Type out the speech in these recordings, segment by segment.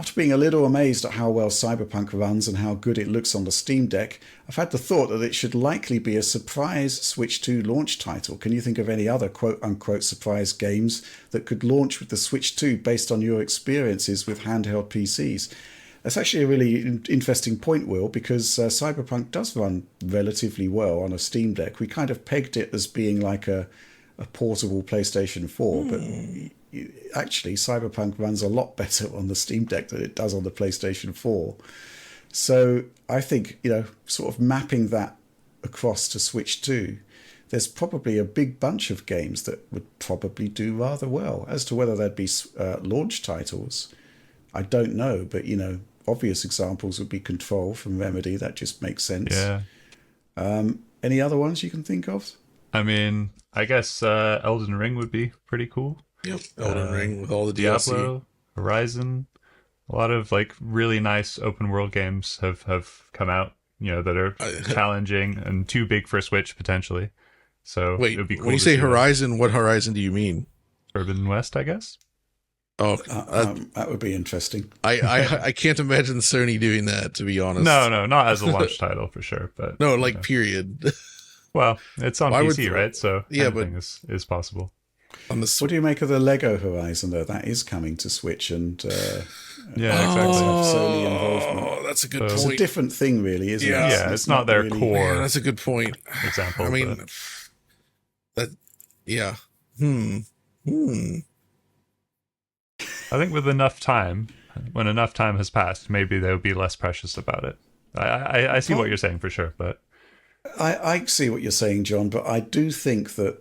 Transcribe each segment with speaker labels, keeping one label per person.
Speaker 1: After being a little amazed at how well Cyberpunk runs and how good it looks on the Steam Deck, I've had the thought that it should likely be a surprise Switch 2 launch title. Can you think of any other quote-unquote surprise games that could launch with the Switch 2 based on your experiences with handheld PCs? That's actually a really interesting point, Will, because Cyberpunk does run relatively well on a Steam Deck. We kind of pegged it as being like a portable PlayStation 4, but actually Cyberpunk runs a lot better on the Steam Deck than it does on the PlayStation 4. So I think, sort of mapping that across to Switch 2, there's probably a big bunch of games that would probably do rather well. As to whether they'd be launch titles, I don't know, but obvious examples would be Control from Remedy. That just makes sense.
Speaker 2: Yeah.
Speaker 1: Any other ones you can think of?
Speaker 2: I mean, I guess Elden Ring would be pretty cool.
Speaker 3: Yep, Elden Ring with all the
Speaker 2: Diablo,
Speaker 3: DLC.
Speaker 2: Horizon, a lot of like really nice open world games have come out, that are challenging and too big for Switch potentially. So
Speaker 3: Wait,
Speaker 2: it would be cool
Speaker 3: when you say Horizon, what Horizon do you mean?
Speaker 2: Forbidden West, I guess.
Speaker 3: Oh,
Speaker 1: that would be interesting.
Speaker 3: I can't imagine Sony doing that, to be honest.
Speaker 2: No, not as a launch title for sure, but
Speaker 3: no, period.
Speaker 2: Well, it's on PC, right? So
Speaker 3: yeah,
Speaker 2: anything is possible.
Speaker 1: What do you make of the Lego Horizon, though? That is coming to Switch, and
Speaker 2: yeah, exactly.
Speaker 1: Sony involvement.
Speaker 3: Oh, that's a good point.
Speaker 1: It's a different thing, really, isn't it?
Speaker 2: Yeah, it's not their
Speaker 1: really
Speaker 2: core.
Speaker 3: Man, that's a good point.
Speaker 2: Example.
Speaker 3: I mean, yeah.
Speaker 2: I think with enough time, when enough time has passed, maybe they'll be less precious about it. I see what you're saying for sure, but
Speaker 1: I see what you're saying, John. But I do think that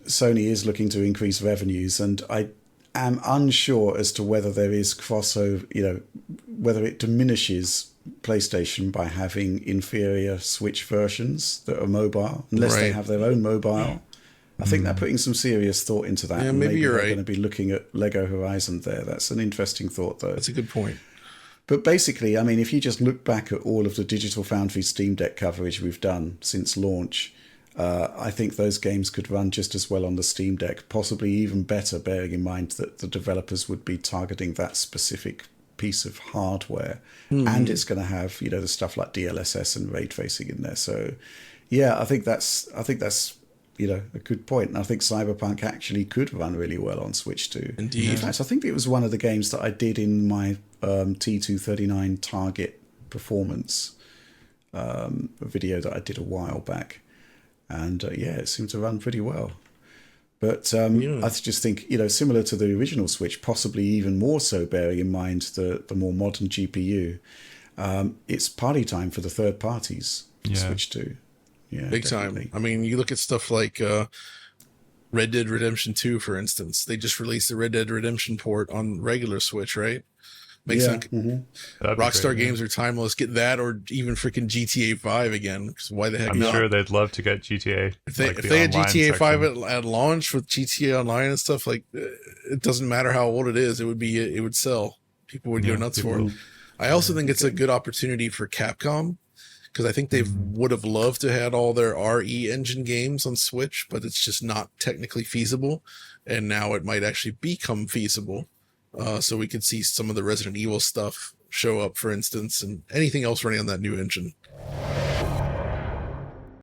Speaker 1: Sony is looking to increase revenues, and I am unsure as to whether there is crossover. Whether it diminishes PlayStation by having inferior Switch versions that are mobile, unless they have their own mobile. I think they're putting some serious thought into that.
Speaker 3: Yeah,
Speaker 1: and
Speaker 3: maybe you're
Speaker 1: they're
Speaker 3: right.
Speaker 1: going to be looking at Lego Horizon there. That's an interesting thought, though.
Speaker 3: That's a good point.
Speaker 1: But basically, I mean, if you just look back at all of the Digital Foundry Steam Deck coverage we've done since launch, I think those games could run just as well on the Steam Deck, possibly even better, bearing in mind that the developers would be targeting that specific piece of hardware. And it's going to have, the stuff like DLSS and ray tracing in there. So, yeah, I think that's a good point. And I think Cyberpunk actually could run really well on Switch too.
Speaker 3: Indeed.
Speaker 1: In fact, I think it was one of the games that I did in my T239 Target performance a video that I did a while back. And it seemed to run pretty well. But I just think, similar to the original Switch, possibly even more so, bearing in mind the more modern GPU, it's party time for the third parties for Switch 2. Yeah,
Speaker 3: Big
Speaker 1: definitely.
Speaker 3: time. I mean, you look at stuff like Red Dead Redemption 2, for instance. They just released the Red Dead Redemption port on regular Switch, right? Makes sense. Rockstar games are timeless. Get that, or even freaking GTA 5 again. Because why the heck
Speaker 2: I'm
Speaker 3: not?
Speaker 2: sure they'd love to get GTA.
Speaker 3: If they had GTA 5 at launch with GTA Online and stuff, like, it doesn't matter how old it is, it would sell. People would go nuts for it. I also think it's a good opportunity for Capcom, because I think they would have loved to had all their RE engine games on Switch, but it's just not technically feasible. And now it might actually become feasible. So we could see some of the Resident Evil stuff show up, for instance, and anything else running on that new engine.